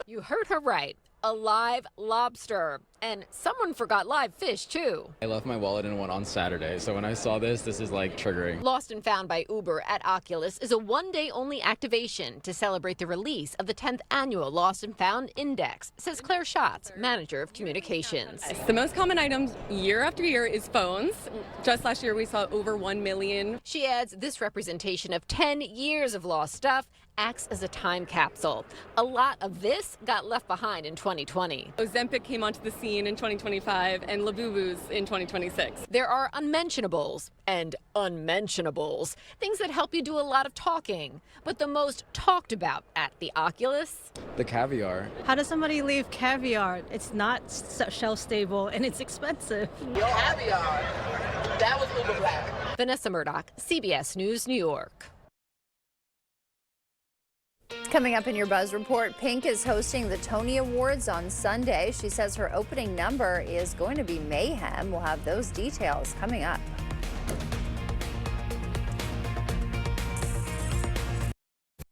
You heard her right. A live lobster. And someone forgot live fish, too.
I left my wallet in one on Saturday, so when I saw this is like triggering.
Lost and Found by Uber at Oculus is a one-day-only activation to celebrate the release of the 10th annual Lost and Found Index, says Claire Schatz, manager of communications.
The most common items year after year is phones. Just last year we saw over 1 million.
She adds this representation of 10 years of lost stuff acts as a time capsule. A lot of this got left behind in 2020.
Ozempic came onto the scene in 2025 and Labubu's in 2026.
There are unmentionables and unmentionables, things that help you do a lot of talking. But the most talked about at the Oculus?
The caviar.
How does somebody leave caviar? It's not shelf stable and it's expensive.
Caviar. That was Uber Black.
Vanessa Murdoch, CBS News, New York.
Coming up in your Buzz Report, Pink is hosting the Tony Awards on Sunday. She says her opening number is going to be mayhem. We'll have those details coming up.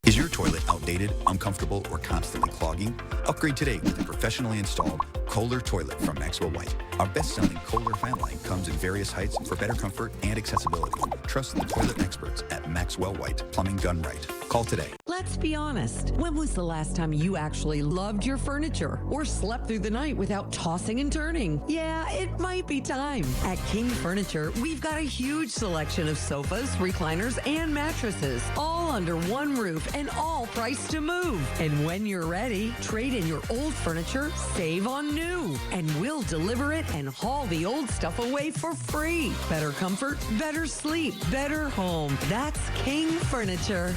Is your toilet outdated, uncomfortable, or constantly clogging? Upgrade today with a professionally installed Kohler toilet from Maxwell White. Our best-selling Kohler fan line comes in various heights for better comfort and accessibility. Trust the toilet experts at Maxwell White, Plumbing done right. Call today.
Let's be honest. When was the last time you actually loved your furniture or slept through the night without tossing and turning? Yeah, it might be time. At King Furniture, we've got a huge selection of sofas, recliners, and mattresses, all under one roof and all priced to move. And when you're ready, trade in your old furniture, save on new, and we'll deliver it and haul the old stuff away for free. Better comfort, better sleep, better home. That's King Furniture.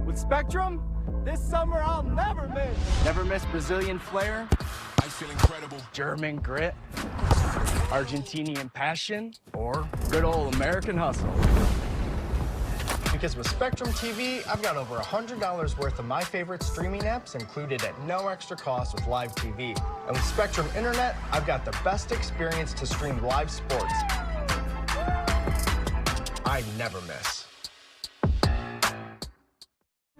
With Spectrum, this summer I'll never miss. Never miss Brazilian flair. I feel incredible. German grit. Argentinian passion. Or good old American hustle. Because with Spectrum TV, I've got over $100 worth of my favorite streaming apps included at no extra cost with live TV. And with Spectrum Internet, I've got the best experience to stream live sports. I never miss.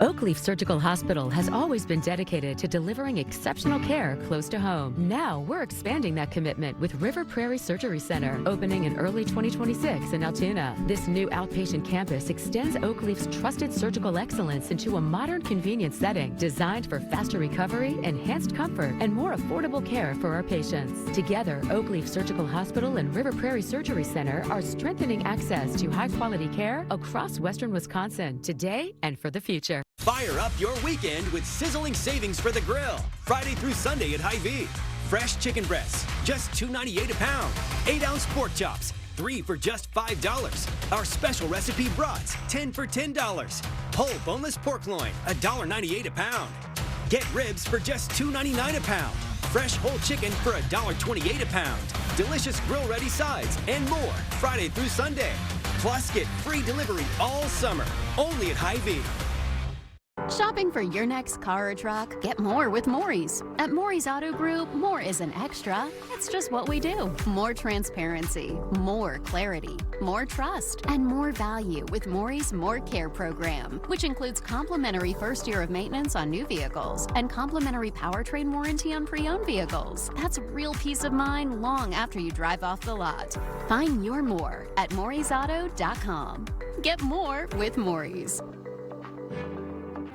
Oakleaf Surgical Hospital has always been dedicated to delivering exceptional care close to home. Now we're expanding that commitment with River Prairie Surgery Center, opening in early 2026 in Altoona. This new outpatient campus extends Oakleaf's trusted surgical excellence into a modern, convenient setting designed for faster recovery, enhanced comfort, and more affordable care for our patients. Together, Oakleaf Surgical Hospital and River Prairie Surgery Center are strengthening access to high-quality care across Western Wisconsin today and for the future.
Fire up your weekend with sizzling savings for the grill. Friday through Sunday at Hy-Vee. Fresh chicken breasts, just $2.98 a pound. 8-ounce pork chops, 3 for just $5. Our special recipe brats, 10 for $10. Whole boneless pork loin, $1.98 a pound. Get ribs for just $2.99 a pound. Fresh whole chicken for $1.28 a pound. Delicious grill-ready sides and more Friday through Sunday. Plus, get free delivery all summer, only at Hy-Vee.
Shopping for your next car or truck? Get more with Maury's. At Maury's Auto Group, more isn't extra. It's just what we do. More transparency, more clarity, more trust, and more value with Maury's More Care program, which includes complimentary first year of maintenance on new vehicles and complimentary powertrain warranty on pre-owned vehicles. That's real peace of mind long after you drive off the lot. Find your more at Maury'sAuto.com. Get more with Maury's.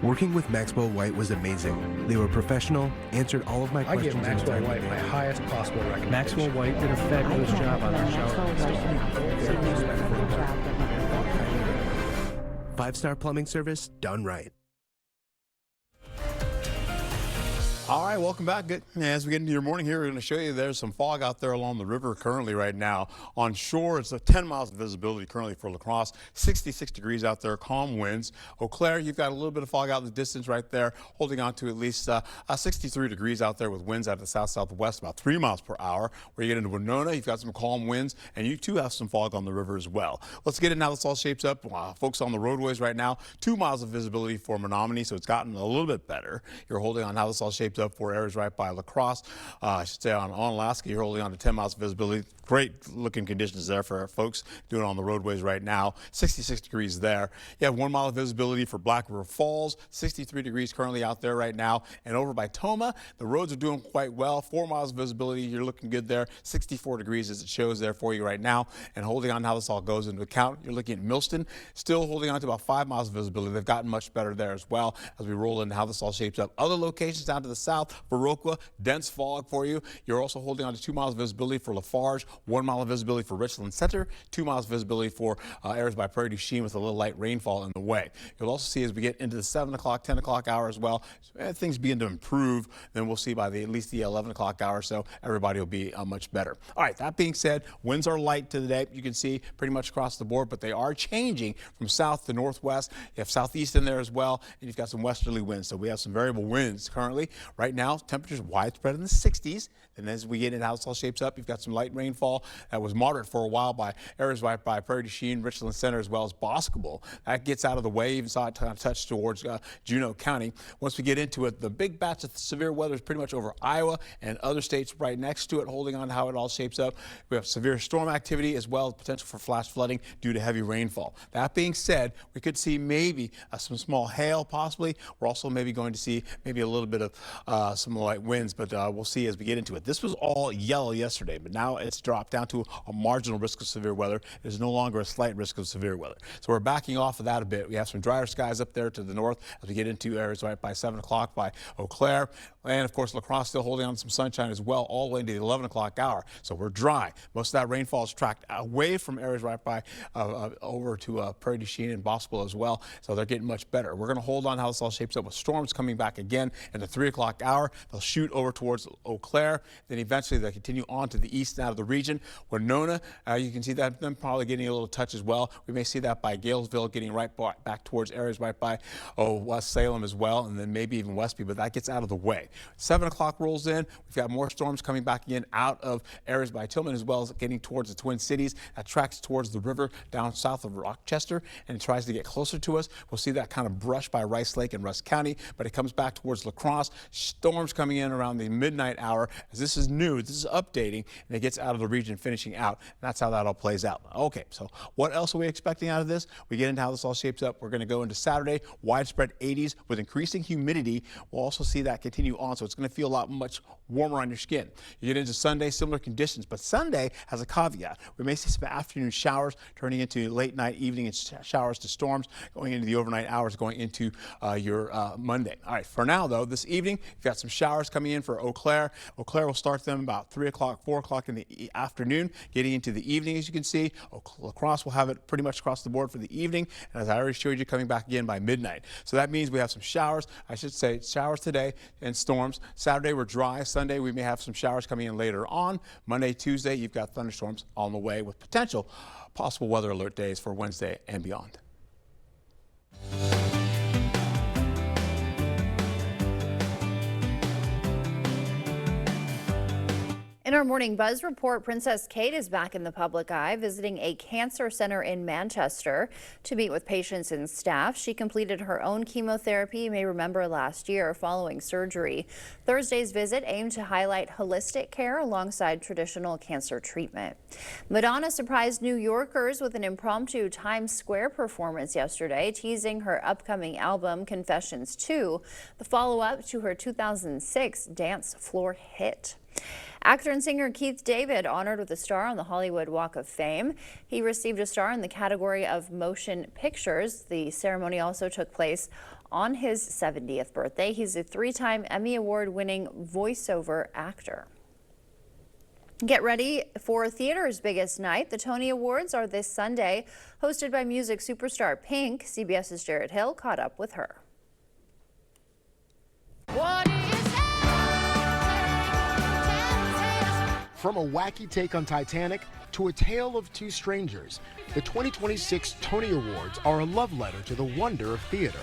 Working with Maxwell White was amazing. They were professional, answered all of my questions.
I give Maxwell White my highest possible recommendation. Maxwell White did a fabulous job on our show.
5-star plumbing service done right.
All right, welcome back. Good. As we get into your morning here, we're going to show you there's some fog out there along the river currently right now. On shore, it's 10 miles of visibility currently for La Crosse, 66 degrees out there, calm winds. Eau Claire, you've got a little bit of fog out in the distance right there, holding on to at least 63 degrees out there with winds out of the south-southwest, about 3 miles per hour. Where you get into Winona, you've got some calm winds, and you too have some fog on the river as well. Let's get into how this all shapes up. Folks on the roadways right now, 2 miles of visibility for Menominee, so it's gotten a little bit better. You're holding on how this all shapes up for areas right by La Crosse. I should say on Alaska, you're holding on to 10 miles of visibility. Great looking conditions there for folks doing it on the roadways right now. 66 degrees there. You have 1 mile of visibility for Black River Falls, 63 degrees currently out there right now. And over by Tomah, the roads are doing quite well. 4 miles of visibility, you're looking good there. 64 degrees as it shows there for you right now. And holding on how this all goes into account, you're looking at Millston, still holding on to about 5 miles of visibility. They've gotten much better there as well as we roll into how this all shapes up. Other locations down to the south, Viroqua, dense fog for you. You're also holding on to 2 miles of visibility for Lafarge, 1 mile of visibility for Richland Center, 2 miles of visibility for areas by Prairie du Chien with a little light rainfall in the way. You'll also see as we get into the 7 o'clock, 10 o'clock hour as well, things begin to improve. Then we'll see by at least the 11 o'clock hour or so, everybody will be much better. All right, that being said, winds are light today. You can see pretty much across the board, but they are changing from south to northwest. You have southeast in there as well, and you've got some westerly winds. So we have some variable winds currently. Right now, temperatures widespread in the 60s. And as we get into how this all shapes up, you've got some light rainfall that was moderate for a while by areas right by Prairie du Chien, Richland Center, as well as Boscobel. That gets out of the way. Even saw it kind of touch towards Juneau County. Once we get into it, the big batch of severe weather is pretty much over Iowa and other states right next to it, holding on to how it all shapes up. We have severe storm activity as well as potential for flash flooding due to heavy rainfall. That being said, we could see maybe some small hail possibly. We're also maybe going to see maybe a little bit of some light winds, but we'll see as we get into it. This was all yellow yesterday, but now it's dropped down to a marginal risk of severe weather. There's no longer a slight risk of severe weather. So we're backing off of that a bit. We have some drier skies up there to the north as we get into areas right by 7 o'clock by Eau Claire. And of course, La Crosse still holding on to some sunshine as well all the way into the 11 o'clock hour. So we're dry. Most of that rainfall is tracked away from areas right by over to Prairie du Chien and Boscobel as well. So they're getting much better. We're going to hold on how this all shapes up with storms coming back again at the 3 o'clock hour. They'll shoot over towards Eau Claire. Then eventually they continue on to the east and out of the region. Winona, you can see that them probably getting a little touch as well. We may see that by Galesville getting right back towards areas right by West Salem as well, and then maybe even Westby, but that gets out of the way. 7 o'clock rolls in. We've got more storms coming back again out of areas by Tillman as well as getting towards the Twin Cities. That tracks towards the river down south of Rochester and it tries to get closer to us. We'll see that kind of brush by Rice Lake and Rusk County, but it comes back towards La Crosse. Storms coming in around the midnight hour as this is new. This is updating and it gets out of the region finishing out. And that's how that all plays out. Okay, so what else are we expecting out of this? We get into how this all shapes up. We're going to go into Saturday, widespread 80s with increasing humidity. We'll also see that continue on, so it's going to feel a lot much warmer on your skin. You get into Sunday, similar conditions, but Sunday has a caveat. We may see some afternoon showers turning into late night, evening and showers to storms going into the overnight hours going into your Monday. All right, for now though, this evening, you've got some showers coming in for Eau Claire. Eau Claire will start them about 3 o'clock, 4 o'clock in the afternoon, getting into the evening as you can see. La Crosse will have it pretty much across the board for the evening, and as I already showed you, coming back again by midnight. So that means we have some showers, I should say showers today and storms. Saturday we're dry. Sunday we may have some showers coming in later on. Monday, Tuesday, you've got thunderstorms on the way with potential possible weather alert days for Wednesday and beyond.
In our Morning Buzz report, Princess Kate is back in the public eye, visiting a cancer center in Manchester to meet with patients and staff. She completed her own chemotherapy, you may remember, last year following surgery. Thursday's visit aimed to highlight holistic care alongside traditional cancer treatment. Madonna surprised New Yorkers with an impromptu Times Square performance yesterday, teasing her upcoming album, Confessions 2, the follow-up to her 2006 dance floor hit. Actor and singer Keith David honored with a star on the Hollywood Walk of Fame. He received a star in the category of motion pictures. The ceremony also took place on his 70th birthday. He's a 3-time Emmy Award-winning voiceover actor. Get ready for theater's biggest night. The Tony Awards are this Sunday, hosted by music superstar Pink. CBS's Jared Hill caught up with her.
What is that? From a wacky take on Titanic to a tale of two strangers, the 2026 Tony Awards are a love letter to the wonder of theater.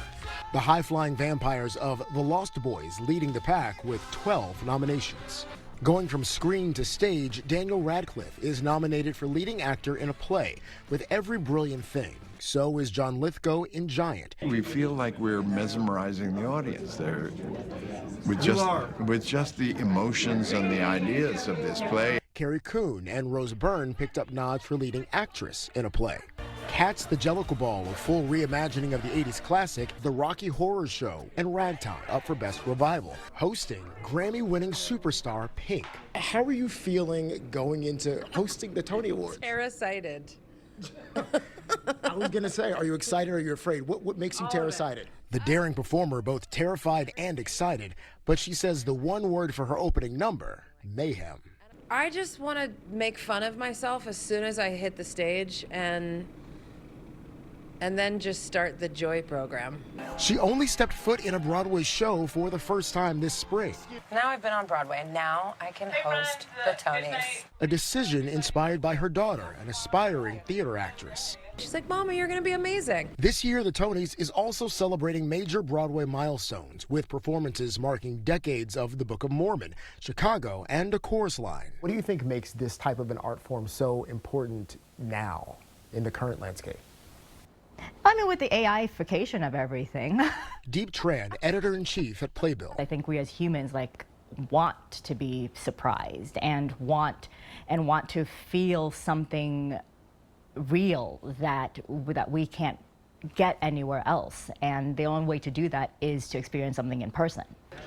The high-flying vampires of The Lost Boys leading the pack with 12 nominations. Going from screen to stage, Daniel Radcliffe is nominated for leading actor in a play with Every Brilliant Thing. So is John Lithgow in Giant.
We feel like we're mesmerizing the audience there with just the emotions and the ideas of this play.
Carrie Coon and Rose Byrne picked up nods for leading actress in a play. Cats the Jellicle Ball, a full reimagining of the 80s classic, The Rocky Horror Show, and Ragtime up for Best Revival, hosting Grammy-winning superstar Pink. How are you feeling going into hosting the Tony Awards?
Terra-sighted.
I was going to say, are you excited or are you afraid? What makes you terra-sighted? The daring performer, both terrified and excited, but she says the one word for her opening number, mayhem.
I just want to make fun of myself as soon as I hit the stage and then just start the Joy program.
She only stepped foot in a Broadway show for the first time this spring.
Now I've been on Broadway, and now I can host the Tonys.
A decision inspired by her daughter, an aspiring theater actress.
She's like, Mama, you're going to be amazing.
This year, the Tonys is also celebrating major Broadway milestones with performances marking decades of The Book of Mormon, Chicago, and A Chorus Line.
What do you think makes this type of an art form so important now in the current landscape?
I mean, with the AI-fication of everything.
Deep Tran, editor-in-chief at Playbill.
I think we as humans want to be surprised and want to feel something real that we can't get anywhere else. And the only way to do that is to experience something in person.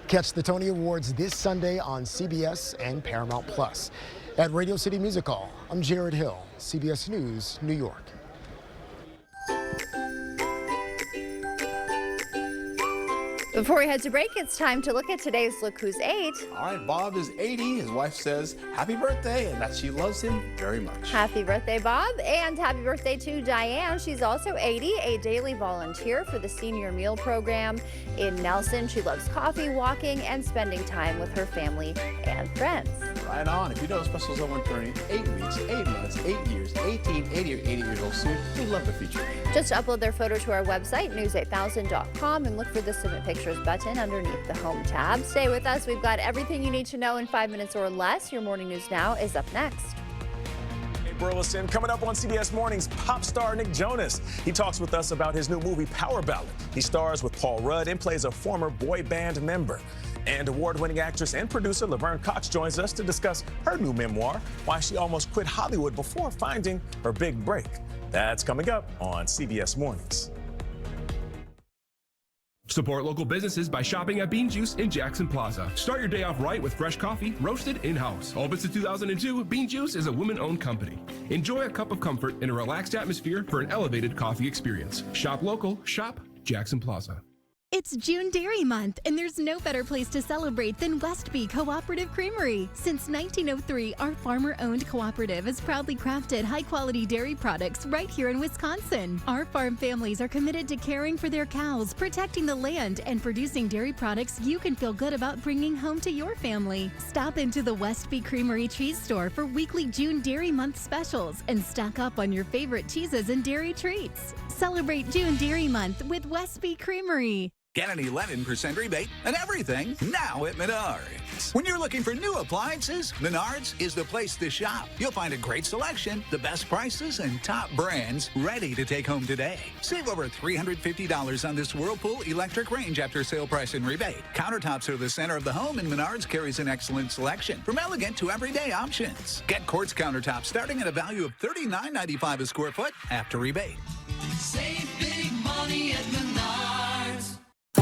Catch the Tony Awards this Sunday on CBS and Paramount Plus. At Radio City Music Hall, I'm Jared Hill, CBS News, New York.
Before we head to break, it's time to look at today's Look Who's 8.
All right, Bob is 80. His wife says happy birthday and that she loves him very much.
Happy birthday, Bob. And happy birthday to Diane. She's also 80, a daily volunteer for the Senior Meal Program in Nelson. She loves coffee, walking, and spending time with her family and friends.
Right on. If you know special someone turning 8 weeks, 8 months, 8 years, 18, 80, or 80 years old soon, we'd love to feature you.
Just upload their photo to our website, news8000.com, and look for the Submit Pictures button underneath the Home tab. Stay with us. We've got everything you need to know in 5 minutes or less. Your Morning News Now is up next.
Hey, Burleson, coming up on CBS Mornings, pop star Nick Jonas. He talks with us about his new movie, Power Ballad. He stars with Paul Rudd and plays a former boy band member. And award-winning actress and producer Laverne Cox joins us to discuss her new memoir, why she almost quit Hollywood before finding her big break. That's coming up on CBS Mornings.
Support local businesses by shopping at Bean Juice in Jackson Plaza. Start your day off right with fresh coffee, roasted in-house. Open since 2002, Bean Juice is a women-owned company. Enjoy a cup of comfort in a relaxed atmosphere for an elevated coffee experience. Shop local, shop Jackson Plaza.
It's June Dairy Month, and there's no better place to celebrate than Westby Cooperative Creamery. Since 1903, our farmer-owned cooperative has proudly crafted high-quality dairy products right here in Wisconsin. Our farm families are committed to caring for their cows, protecting the land, and producing dairy products you can feel good about bringing home to your family. Stop into the Westby Creamery Cheese Store for weekly June Dairy Month specials and stock up on your favorite cheeses and dairy treats. Celebrate June Dairy Month with Westby Creamery.
Get an 11% rebate and everything now at Menards. When you're looking for new appliances, Menards is the place to shop. You'll find a great selection, the best prices, and top brands ready to take home today. Save over $350 on this Whirlpool electric range after sale price and rebate. Countertops are the center of the home, and Menards carries an excellent selection, from elegant to everyday options. Get quartz countertops starting at a value of $39.95 a square foot after rebate.
Save big money at Menards.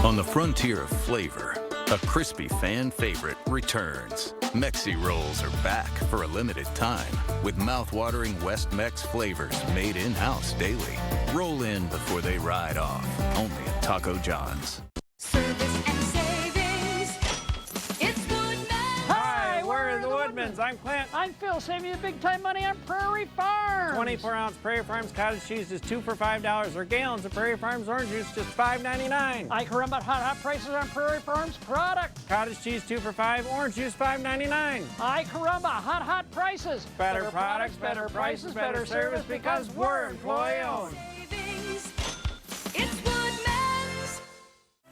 On the frontier of flavor, a crispy fan favorite returns. Mexi Rolls are back for a limited time with mouth-watering West Mex flavors made in-house daily. Roll in before they ride off, only at Taco John's.
Service and savings. It's Woodman.
Hi, we're the Woodman.
Evans. I'm Clint.
I'm Phil, saving you big time money on Prairie Farms.
24-ounce Prairie Farms cottage cheese is 2 for $5, or gallons of Prairie Farms orange juice just $5.99.
I can remember hot prices on Prairie Farms products.
Cottage cheese 2 for $5, orange juice $5.99.
I can remember hot prices.
Better products, better prices, better service, because we're employee-owned.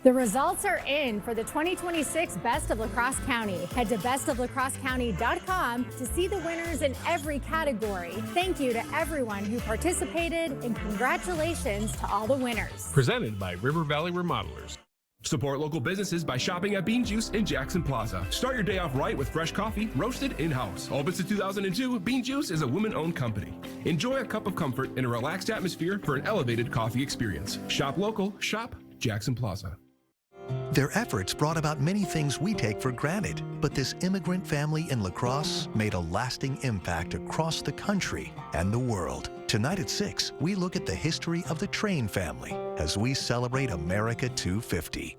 The results are in for the 2026 Best of La Crosse County. Head to bestoflacrossecounty.com to see the winners in every category. Thank you to everyone who participated, and congratulations to all the winners.
Presented by River Valley Remodelers. Support local businesses by shopping at Bean Juice in Jackson Plaza. Start your day off right with fresh coffee, roasted in-house. Open since 2002, Bean Juice is a women-owned company. Enjoy a cup of comfort in a relaxed atmosphere for an elevated coffee experience. Shop local, shop Jackson Plaza.
Their efforts brought about many things we take for granted, but this immigrant family in La Crosse made a lasting impact across the country and the world. Tonight at 6, we look at the history of the Train family as we celebrate America 250.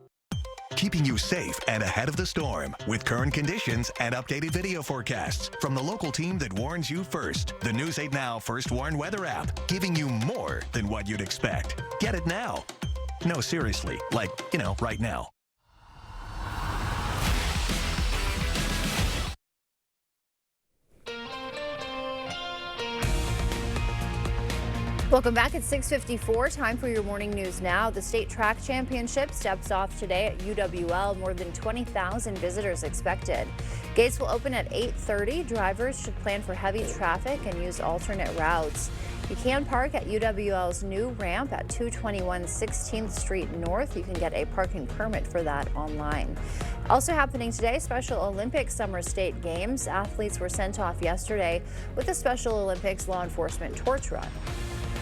Keeping you safe and ahead of the storm with current conditions and updated video forecasts from the local team that warns you first. The News 8 Now First Warn Weather app, giving you more than what you'd expect. Get it now. No, seriously, like, right now.
Welcome back at 6:54. Time for your morning news now. The state track championship steps off today at UWL. More than 20,000 visitors expected. Gates will open at 8:30. Drivers should plan for heavy traffic and use alternate routes. You can park at UWL's new ramp at 221 16th Street North. You can get a parking permit for that online. Also happening today, Special Olympics Summer State Games. Athletes were sent off yesterday with the Special Olympics Law Enforcement Torch Run.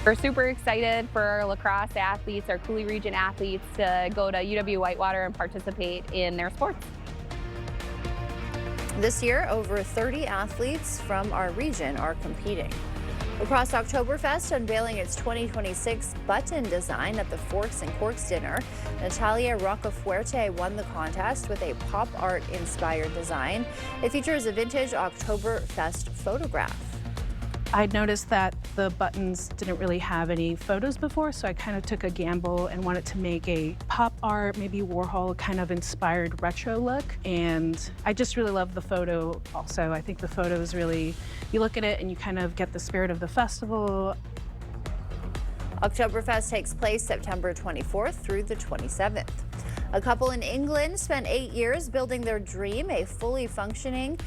We're super excited for our La Crosse athletes, our Coulee Region athletes, to go to UW-Whitewater and participate in their sports.
This year, over 30 athletes from our region are competing. La Crosse Oktoberfest unveiling its 2026 button design at the Forks and Corks dinner. Natalia Rocafuerte won the contest with a pop art inspired design. It features a vintage Oktoberfest photograph.
I'd noticed that the buttons didn't really have any photos before, so I kind of took a gamble and wanted to make a pop art, maybe Warhol kind of inspired retro look. And I just really love the photo also. I think the photo is really, you look at it and you kind of get the spirit of the festival.
Oktoberfest takes place September 24th through the 27th. A couple in England spent 8 years building their dream, a fully functioning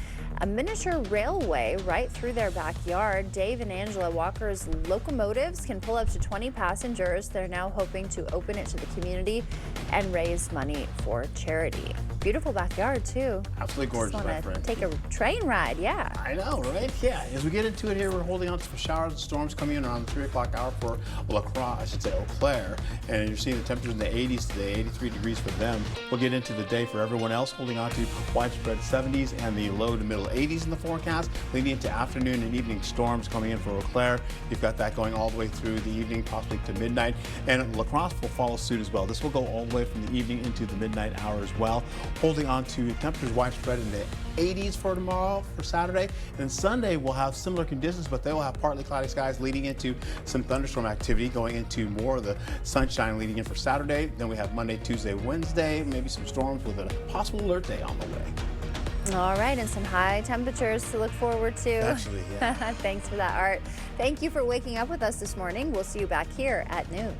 miniature railway right through their backyard. Dave and Angela Walker's locomotives can pull up to 20 passengers. They're now hoping to open it to the community and raise money for charity. Beautiful backyard too.
Absolutely gorgeous, my friend.
Take a train ride, yeah.
I know, right? Yeah. As we get into it here, we're holding on to some showers and storms coming in around the 3 o'clock hour for La Crosse, I should say Eau Claire. And you're seeing the temperatures in the 80s today, 83 degrees for them. We'll get into the day for everyone else, holding on to widespread 70s and the low to middle 80s in the forecast, leading into afternoon and evening storms coming in for Eau Claire. You've got that going all the way through the evening, possibly to midnight. And La Crosse will follow suit as well. This will go all the way from the evening into the midnight hour as well, holding on to temperatures widespread in the 80s for tomorrow, for Saturday. And Sunday we'll have similar conditions, but they will have partly cloudy skies leading into some thunderstorm activity, going into more of the sunshine leading in for Saturday. Then we have Monday, Tuesday, Wednesday, maybe some storms with a possible alert day on the way.
All right, and some high temperatures to look forward to.
Actually, yeah.
Thanks for that, Art. Thank you for waking up with us this morning. We'll see you back here at noon.